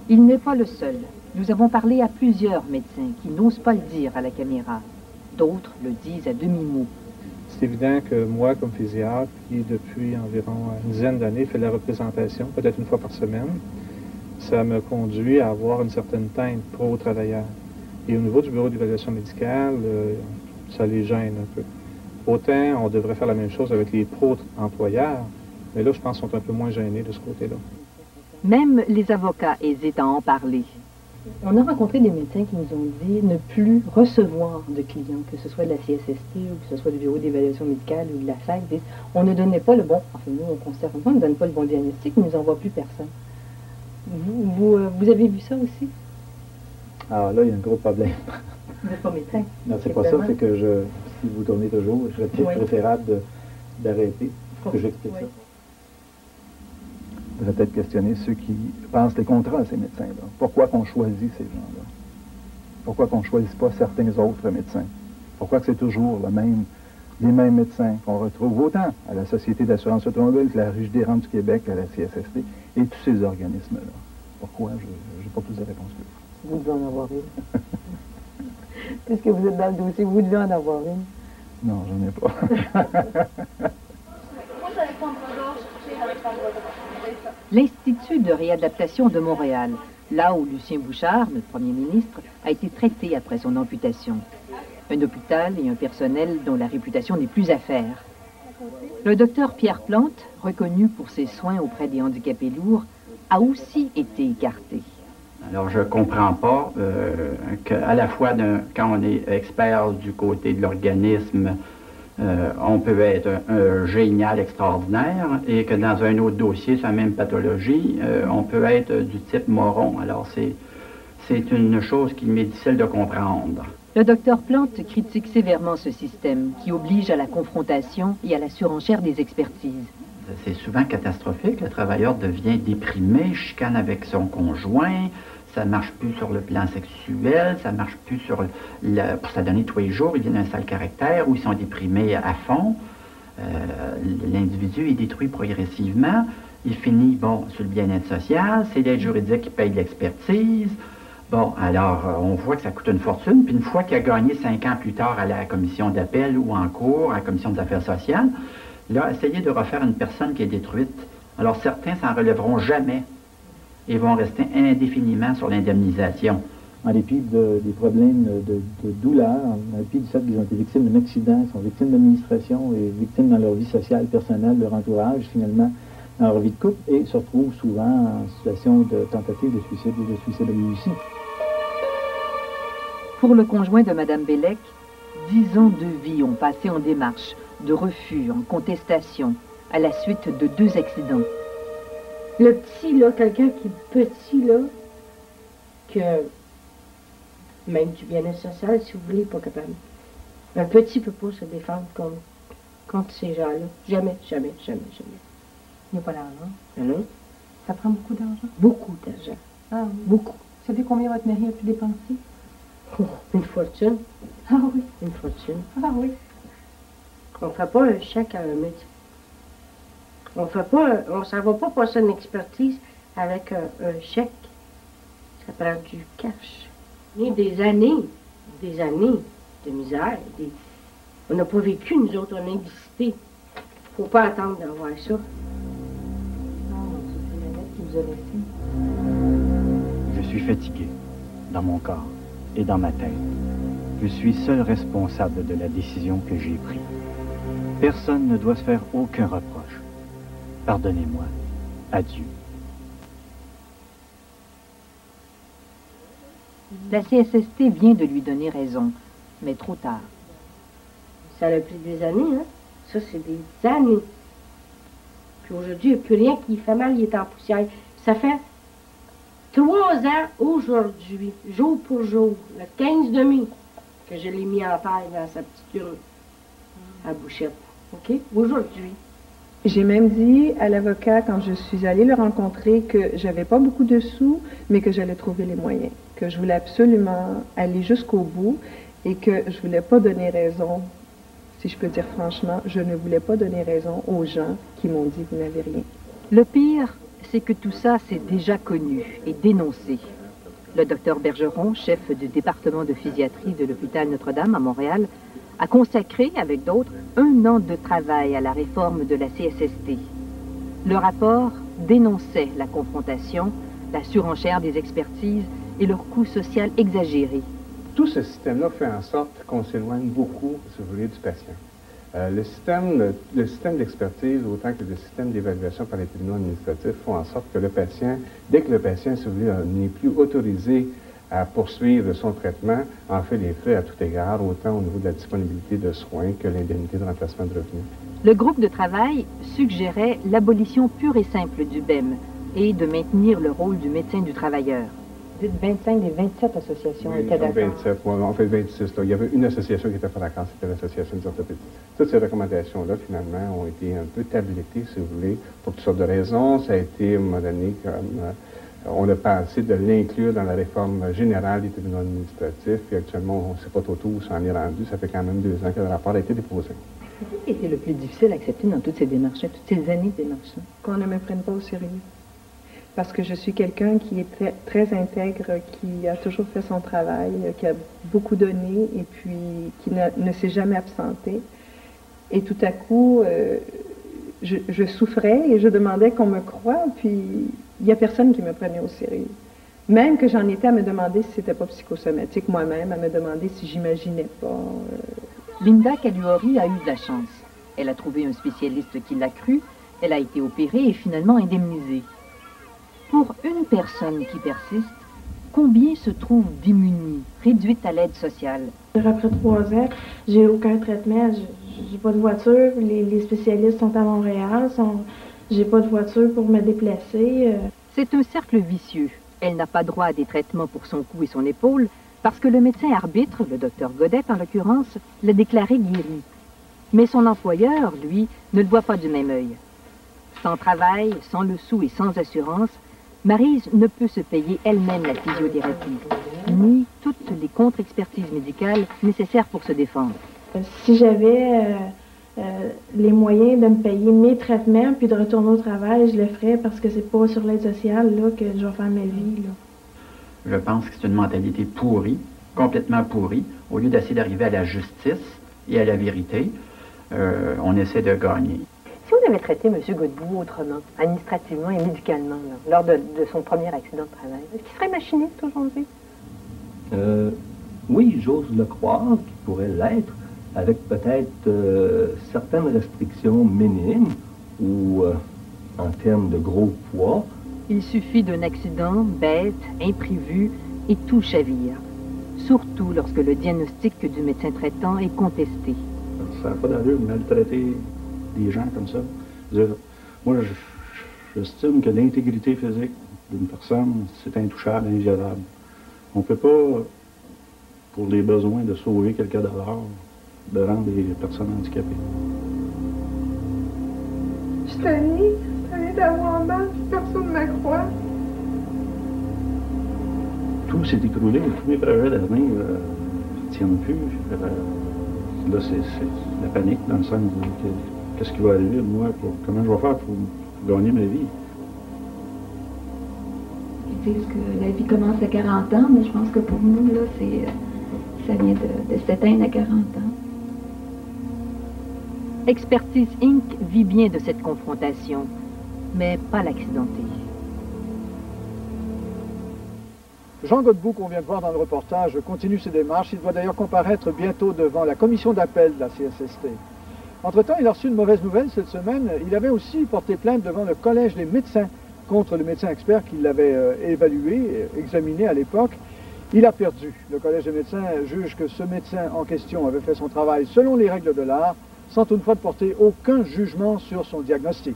Il n'est pas le seul. Nous avons parlé à plusieurs médecins qui n'osent pas le dire à la caméra. D'autres le disent à demi-mot. C'est évident que moi, comme physiatre, qui depuis environ une dizaine d'années fait la représentation, peut-être une fois par semaine, ça me conduit à avoir une certaine teinte pro-travailleur. Et au niveau du bureau d'évaluation médicale, ça les gêne un peu. Autant on devrait faire la même chose avec les pro-employeurs, mais là, je pense qu'ils sont un peu moins gênés de ce côté-là. Même les avocats hésitent à en parler. On a rencontré des médecins qui nous ont dit ne plus recevoir de clients, que ce soit de la CSST ou que ce soit du bureau d'évaluation médicale ou de la SAC. On ne donnait pas le bon, enfin nous on considère qu'on ne donne pas le bon diagnostic, ils ne nous envoie plus personne. Vous avez vu ça aussi? Alors là, il y a un gros problème. Vous n'êtes pas médecin. Non, c'est pas ça, c'est que si vous tournez toujours, je serais peut-être préférable d'arrêter, que j'explique ça. Je devrais peut-être questionner ceux qui pensent les contrats à ces médecins-là. Pourquoi qu'on choisit ces gens-là? Pourquoi qu'on ne choisit pas certains autres médecins? Pourquoi que c'est toujours les mêmes médecins qu'on retrouve autant à la Société d'assurance automobile que la Régie des rentes du Québec, à la CSST, et tous ces organismes-là? Pourquoi? Je n'ai pas plus de réponses que ça. Vous devez en avoir une. Puisque vous êtes dans le dossier, vous devez en avoir une. Non, j'en ai pas. L'Institut de réadaptation de Montréal, là où Lucien Bouchard, notre premier ministre, a été traité après son amputation. Un hôpital et un personnel dont la réputation n'est plus à faire. Le docteur Pierre Plante, reconnu pour ses soins auprès des handicapés lourds, a aussi été écarté. Alors, je ne comprends pas qu'à la fois, quand on est expert du côté de l'organisme, on peut être un génial extraordinaire et que dans un autre dossier sur la même pathologie, on peut être du type moron. Alors, c'est une chose qui m'est difficile de comprendre. Le docteur Plante critique sévèrement ce système qui oblige à la confrontation et à la surenchère des expertises. C'est souvent catastrophique. Le travailleur devient déprimé, chicane avec son conjoint. Ça ne marche plus sur le plan sexuel, ça ne marche plus pour s'adonner tous les jours. Ils viennent d'un sale caractère où ils sont déprimés à fond. L'individu est détruit progressivement. Il finit, sur le bien-être social. C'est l'aide juridique qui paye l'expertise. Bon, alors, on voit que ça coûte une fortune. Puis une fois qu'il a gagné 5 ans plus tard à la commission d'appel ou en cours, à la commission des affaires sociales, là, essayer de refaire une personne qui est détruite. Alors, certains s'en relèveront jamais et vont rester indéfiniment sur l'indemnisation. En dépit des problèmes de douleur, en dépit du fait qu'ils ont été victimes d'un accident, ils sont victimes d'administration et victimes dans leur vie sociale, personnelle, leur entourage, finalement, dans leur vie de couple, et se retrouvent souvent en situation de tentative de suicide ou de suicide réussi. Pour le conjoint de Mme Bellec, 10 ans de vie ont passé en démarche, de refus, en contestation, à la suite de 2 accidents. Le petit, là, quelqu'un qui est petit, là, que même du bien-être social, si vous voulez, pas capable. Un petit peut pas se défendre contre ces gens-là. Jamais, jamais, jamais, jamais. Il n'y a pas d'argent. Non? Ça prend beaucoup d'argent? Beaucoup d'argent. Ah oui. Beaucoup. Vous savez combien votre mari a pu dépenser? Oh, une fortune. Ah oui. Une fortune. Ah oui. On ne fait pas un chèque à un médecin. On s'en va pas passer une expertise avec un chèque. Ça prend du cash. Il y a des années de misère. On n'a pas vécu, nous autres, on a existé. Faut pas attendre d'avoir ça. Ah, c'est la lettre qui vous a laissé. Je suis fatigué, dans mon corps et dans ma tête. Je suis seul responsable de la décision que j'ai prise. Personne ne doit se faire aucun reproche. Pardonnez-moi. Adieu. La CSST vient de lui donner raison, mais trop tard. Ça a pris des années, hein? Ça, c'est des années. Puis aujourd'hui, il n'y a plus rien qui fait mal, il est en poussière. Ça fait 3 ans aujourd'hui, jour pour jour, le 15 de mai, que je l'ai mis en paille dans sa petite urne à Bouchette. OK? Aujourd'hui. J'ai même dit à l'avocat, quand je suis allée le rencontrer, que j'avais pas beaucoup de sous, mais que j'allais trouver les moyens, que je voulais absolument aller jusqu'au bout et que je voulais pas donner raison, si je peux dire franchement, je ne voulais pas donner raison aux gens qui m'ont dit « vous n'avez rien ». Le pire, c'est que tout ça, c'est déjà connu et dénoncé. Le docteur Bergeron, chef du département de physiatrie de l'hôpital Notre-Dame à Montréal, a consacré, avec d'autres, 1 an de travail à la réforme de la CSST. Le rapport dénonçait la confrontation, la surenchère des expertises et leur coût social exagéré. Tout ce système-là fait en sorte qu'on s'éloigne beaucoup, si vous voulez, du patient. Le système d'expertise, autant que le système d'évaluation par les tribunaux administratifs, font en sorte que le patient, dès que le patient, si vous voulez, n'est plus autorisé à poursuivre son traitement, en fait les frais à tout égard, autant au niveau de la disponibilité de soins que l'indemnité de remplacement de revenus. Le groupe de travail suggérait l'abolition pure et simple du BEM et de maintenir le rôle du médecin du travailleur. Dites 25 des 27 associations Oui, étaient d'accord. 27, en fait 26. Là. Il y avait une association qui n'était pas d'accord, c'était l'association des orthopédistes. Toutes ces recommandations-là, finalement, ont été un peu tablettées, si vous voulez, pour toutes sortes de raisons. Ça a été, à un moment donné, comme on a pensé de l'inclure dans la réforme générale des tribunaux administratifs, et actuellement, on ne sait pas trop où ça en est rendu. Ça fait quand même 2 ans que le rapport a été déposé. Qu'est-ce qui était le plus difficile à accepter dans toutes ces démarches, toutes ces années de démarches? Qu'on ne me prenne pas au sérieux. Parce que je suis quelqu'un qui est très intègre, qui a toujours fait son travail, qui a beaucoup donné et puis qui ne s'est jamais absenté. Et tout à coup, je souffrais et je demandais qu'on me croie, puis il n'y a personne qui me prenait au sérieux. Même que j'en étais à me demander si c'était pas psychosomatique moi-même, à me demander si j'imaginais pas. Linda Caliori a eu de la chance. Elle a trouvé un spécialiste qui l'a cru, elle a été opérée et finalement indemnisée. Pour une personne qui persiste, combien se trouvent démunies, réduites à l'aide sociale? Après 3 ans, j'ai aucun traitement, j'ai pas de voiture, les spécialistes sont à Montréal, j'ai pas de voiture pour me déplacer. C'est un cercle vicieux. Elle n'a pas droit à des traitements pour son cou et son épaule parce que le médecin arbitre, le docteur Godette en l'occurrence, l'a déclaré guéri. Mais son employeur, lui, ne le voit pas du même œil. Sans travail, sans le sou et sans assurance, Maryse ne peut se payer elle-même la physiothérapie, ni toutes les contre-expertises médicales nécessaires pour se défendre. Si j'avais les moyens de me payer mes traitements puis de retourner au travail, je le ferais parce que c'est pas sur l'aide sociale là, que je vais faire ma vie. Là. Je pense que c'est une mentalité pourrie, complètement pourrie. Au lieu d'essayer d'arriver à la justice et à la vérité, on essaie de gagner. Si on avait traité M. Godbout autrement, administrativement et médicalement, là, lors de son premier accident de travail, est-ce qu'il serait machiniste aujourd'hui? Oui, j'ose le croire qu'il pourrait l'être, avec peut-être certaines restrictions minimes ou en termes de gros poids. Il suffit d'un accident bête, imprévu, et tout chavire. Surtout lorsque le diagnostic du médecin traitant est contesté. Ça n'a pas d'allure de maltraiter des gens comme ça. Moi, j'estime que l'intégrité physique d'une personne, c'est intouchable, inviolable. On ne peut pas, pour les besoins de sauver quelques dollars, de rendre des personnes handicapées. Je suis tannée d'avoir mal, personne ne me croit. Tout s'est écroulé, tous mes projets d'avenir ne tiennent plus. Là, c'est la panique dans le sens de qu'est-ce qui va arriver, moi, comment je vais faire pour gagner ma vie. Ils disent que la vie commence à 40 ans, mais je pense que pour nous, là, ça vient de s'éteindre à 40 ans. Expertise Inc. vit bien de cette confrontation, mais pas l'accidenté. Jean Godbout, qu'on vient de voir dans le reportage, continue ses démarches. Il doit d'ailleurs comparaître bientôt devant la commission d'appel de la CSST. Entre-temps, il a reçu une mauvaise nouvelle cette semaine. Il avait aussi porté plainte devant le Collège des médecins contre le médecin expert qui l'avait évalué, examiné à l'époque. Il a perdu. Le Collège des médecins juge que ce médecin en question avait fait son travail selon les règles de l'art, sans toutefois porter aucun jugement sur son diagnostic.